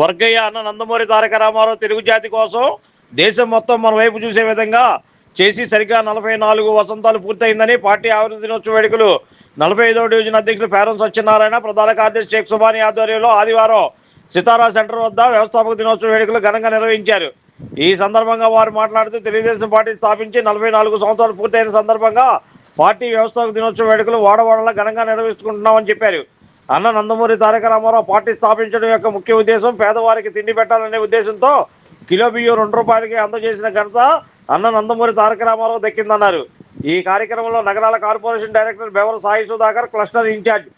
వర్గయ్య అన్న నందమూరి తారక రామారావు తెలుగు జాతి కోసం దేశం మొత్తం మన వైపు చూసే విధంగా చేసి సరిగ్గా 44 వసంతాలు పూర్తయిందని పార్టీ ఆవిర్భావ దినోత్సవ వేడుకలు 45వ డివిజన్ అధ్యక్షులు పేరం సత్యనారాయణ, ప్రధాన కార్యదర్శి షేక్ సుబానీ ఆధ్వర్యంలో ఆదివారం సితారా సెంటర్ వద్ద వ్యవస్థాపక దినోత్సవ వేడుకలు ఘనంగా నిర్వహించారు. ఈ సందర్భంగా వారు మాట్లాడుతూ తెలుగుదేశం పార్టీ స్థాపించి 44 సంవత్సరాలు పూర్తయిన సందర్భంగా పార్టీ వ్యవస్థాపక దినోత్సవ వేడుకలు వాడవాడలా ఘనంగా నిర్వహించుకుంటున్నామని చెప్పారు. అన్న నందమూరి తారక రామారావు పార్టీ స్థాపించడం యొక్క ముఖ్య ఉద్దేశం పేదవారికి తిండి పెట్టాలనే ఉద్దేశంతో కిలో బియ్యం ₹2కి అందజేసిన ఘనత అన్న నందమూరి తారక రామారావు దక్కిందన్నారు. ఈ కార్యక్రమంలో నగరాల corporation director Bevara Sai Sudhakar, cluster incharge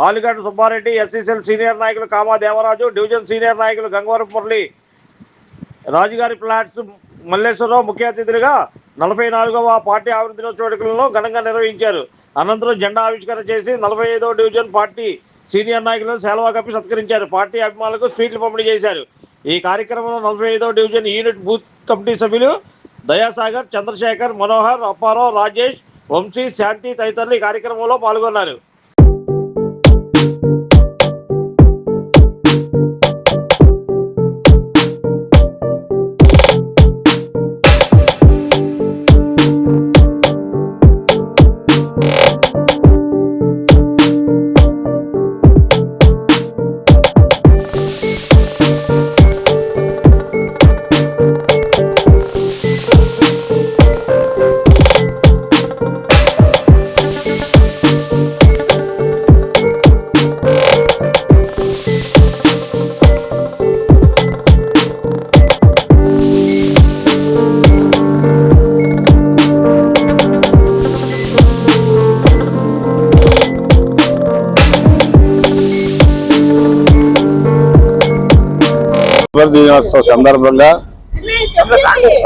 Alugadda Subbareddy, SCCL senior నాయకులు కామా దేవరాజు, డివిజన్ సీనియర్ నాయకులు గంగవరం మురళి, రాజుగారి ఫ్లాట్స్ మల్లేశ్వరరావు ముఖ్య అతిథులుగా 44వ పార్టీ ఆవిర్భావ దినోత్సవ వేడుకలను ఘనంగా నిర్వహించారు. అనంతరం జెండా ఆవిష్కరణ చేసి 45వ డివిజన్ పార్టీ సీనియర్ నాయకులను సేలవా కప్పి సత్కరించారు. పార్టీ అభిమానులకు స్వీట్లు పంపిణీ చేశారు. ఈ కార్యక్రమంలో 45వ డివిజన్ యూనిట్ బూత్ కమిటీ సభ్యులు దయాసాగర్, చంద్రశేఖర్, మనోహర్, అప్పారావు, రాజేష్, వంశీ, శాంతి తదితరులు ఈ కార్యక్రమంలో పాల్గొన్నారు. దినోత్సవ సందర్భంగా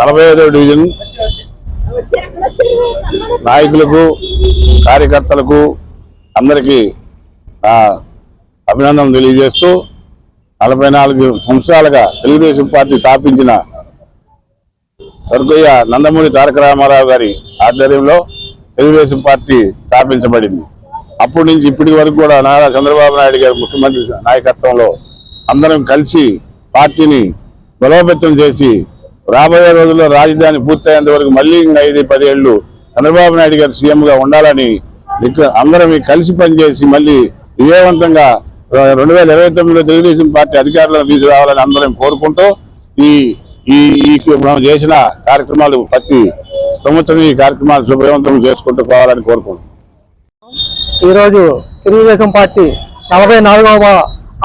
45వ డివిజన్ నాయకులకు, కార్యకర్తలకు అందరికీ అభినందనలు తెలియజేస్తూ 44 సంవత్సరాలుగా తెలుగుదేశం పార్టీ స్థాపించిన వర్గయ్య నందమూరి తారక రామారావు గారి ఆధ్వర్యంలో తెలుగుదేశం పార్టీ స్థాపించబడింది. అప్పటి నుంచి ఇప్పటి వరకు కూడా నారా చంద్రబాబు నాయుడు గారి ముఖ్యమంత్రి నాయకత్వంలో అందరం కలిసి పార్టీని బలోపేతం చేసి రాబోయే రోజుల్లో రాజధాని పూర్తయ్యేంత వరకు మళ్ళీ 5-10 ఏళ్లు చంద్రబాబు నాయుడు గారు సీఎంగా ఉండాలని అందరం కలిసి పనిచేసి మళ్ళీ విజయవంతంగా 2029లో తెలుగుదేశం పార్టీ అధికారులను తీసుకురావాలని అందరం కోరుకుంటూ మనం చేసిన కార్యక్రమాలు ప్రతి సంవత్సరం ఈ కార్యక్రమాలు శుభవంతం చేసుకుంటూ పోవాలని కోరుకుంటున్నాం. ఈరోజు తెలుగుదేశం పార్టీ 44వ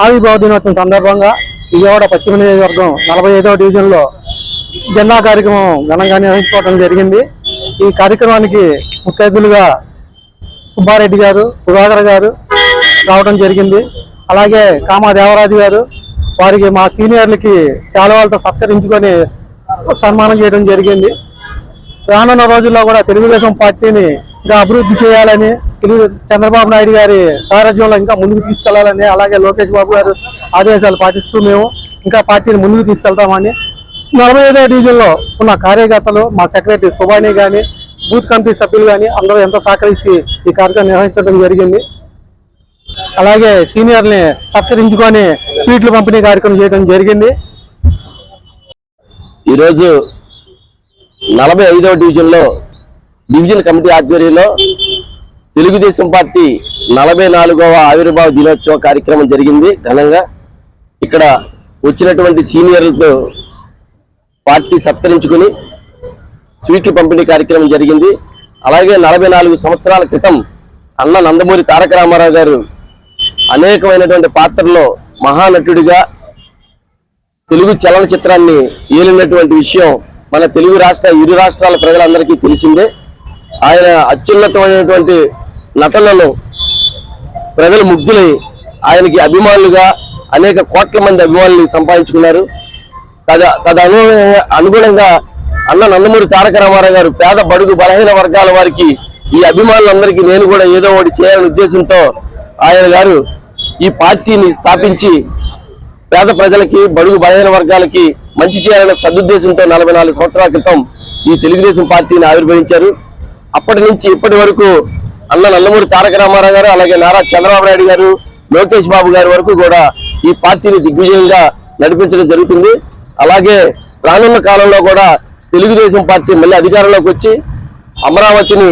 ఆవిర్భావ దినోత్సవం సందర్భంగా విజయవాడ పశ్చిమ నియోజకవర్గం 45వ డివిజన్లో జెండా కార్యక్రమం ఘనంగా నిర్వహించుకోవడం జరిగింది. ఈ కార్యక్రమానికి ముఖ్య అతిథులుగా సుబ్బారెడ్డి గారు, సుధాకర్ గారు రావడం జరిగింది. అలాగే కామా దేవరాజు గారు, వారికి మా సీనియర్లకి శాలువాలతో సత్కరించుకొని సన్మానం చేయడం జరిగింది. రానున్న రోజుల్లో కూడా తెలుగుదేశం పార్టీని ఇంకా అభివృద్ధి చేయాలని, చంద్రబాబు నాయుడు గారి సారథ్యంలో ఇంకా ముందుకు తీసుకెళ్లాలని, అలాగే లోకేష్ బాబు గారు ఆదేశాలు పాటిస్తూ మేము ఇంకా పార్టీని ముందుకు తీసుకెళ్తామని 45వ డివిజన్లో ఉన్న కార్యకర్తలు, మా సెక్రటరీ సుబానీ కానీ, బూత్ కమిటీ సభ్యులు కానీ అందరూ ఎంతో సహకరించి ఈ కార్యక్రమం నిర్వహించడం జరిగింది. అలాగే సీనియర్ని సత్కరించుకొని స్వీట్లు పంపిణీ కార్యక్రమం చేయడం జరిగింది. ఈరోజు 45వ డివిజన్లో డివిజన్ కమిటీ ఆధ్వర్యంలో తెలుగుదేశం పార్టీ 44వ ఆవిర్భావ దినోత్సవ కార్యక్రమం జరిగింది ఘనంగా. ఇక్కడ వచ్చినటువంటి సీనియర్లతో పార్టీ సత్కరించుకుని స్వీట్లు పంపిణీ కార్యక్రమం జరిగింది. అలాగే 44 సంవత్సరాల క్రితం అన్న నందమూరి తారక రామారావు గారు అనేకమైనటువంటి పాత్రలో మహానటుడిగా తెలుగు చలనచిత్రాన్ని ఏలినటువంటి విషయం మన తెలుగు ఇరు రాష్ట్రాల ప్రజలందరికీ తెలిసిందే. ఆయన అత్యున్నతమైనటువంటి నటనలో ప్రజలు ముగ్ధులై ఆయనకి అభిమానులుగా అనేక కోట్ల మంది అభిమానులు సంపాదించుకున్నారు. అనుగుణంగా అన్న నందమూరి తారక రామారావు గారు పేద బడుగు బలహీన వర్గాల వారికి, ఈ అభిమానులందరికీ నేను కూడా ఏదో ఒకటి చేయాలనే ఉద్దేశంతో ఆయన గారు ఈ పార్టీని స్థాపించి పేద ప్రజలకి, బడుగు బలహీన వర్గాలకి మంచి చేయాలనే సదుద్దేశంతో 44 సంవత్సరాల క్రితం ఈ తెలుగుదేశం పార్టీని ఆవిర్భవించారు. అప్పటి నుంచి ఇప్పటి వరకు అన్న నందమూరి తారక రామారావు గారు, అలాగే నారా చంద్రబాబు నాయుడు గారు, లోకేష్ బాబు గారి వరకు కూడా ఈ పార్టీని దిగ్విజయంగా నడిపించడం జరుగుతుంది. అలాగే రానున్న కాలంలో కూడా తెలుగుదేశం పార్టీ మళ్ళీ అధికారంలోకి వచ్చి అమరావతిని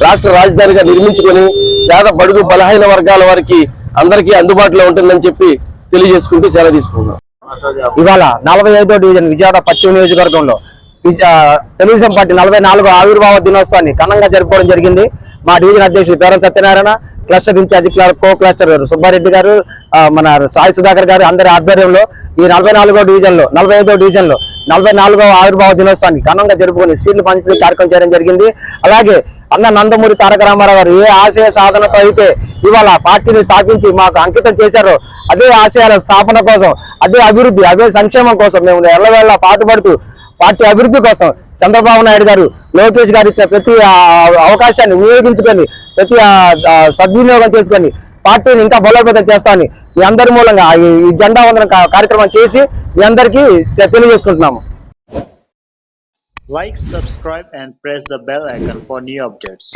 రాష్ట్ర రాజధానిగా నిర్మించుకొని పేద బడుగు బలహీన వర్గాల వారికి అందరికీ అందుబాటులో ఉంటుందని చెప్పి తెలియజేసుకుంటూ సెలవు తీసుకుంటున్నాం. ఇవాళ 45వ డివిజన్ విజయవాడ పశ్చిమ నియోజకవర్గంలో తెలుగుదేశం పార్టీ 44వ ఆవిర్భావ దినోత్సవాన్ని ఘనంగా జరుపుకోవడం జరిగింది. మా డివిజన్ అధ్యక్షుడు Peram Satyanarayana, cluster in charge co cluster Subbareddy గారు, మన సాయి సుధాకర్ గారు అందరి ఆధ్వర్యంలో ఈ 45వ డివిజన్లో 45వ డివిజన్లో 44వ ఆవిర్భావ దినోత్సవాన్ని ఘనంగా జరుపుకొని స్వీట్లు పంపిణీ కార్యక్రమం చేయడం జరిగింది. అలాగే అన్న నందమూరి తారక రామారావు గారు ఏ ఆశయ సాధనతో అయితే ఇవాళ పార్టీని స్థాపించి మాకు అంకితం చేశారో అదే ఆశయాల స్థాపన కోసం, అదే అభివృద్ధి, అదే సంక్షేమం కోసం మేము ఎల్లవేళ పాటుపడుతూ పార్టీ అభివృద్ధి కోసం చంద్రబాబు నాయుడు గారు, లోకేష్ గారు ఇచ్చే ప్రతి అవకాశాన్ని వినియోగించుకొని ప్రతి సద్వినియోగం చేసుకొని పార్టీని ఇంకా బలోపేతం చేస్తామని మీ అందరి మూలంగా ఈ జెండా వందన కార్యక్రమం చేసి మీ అందరికీ తెలియజేసుకుంటున్నాము. Like, subscribe and press the bell icon for new updates.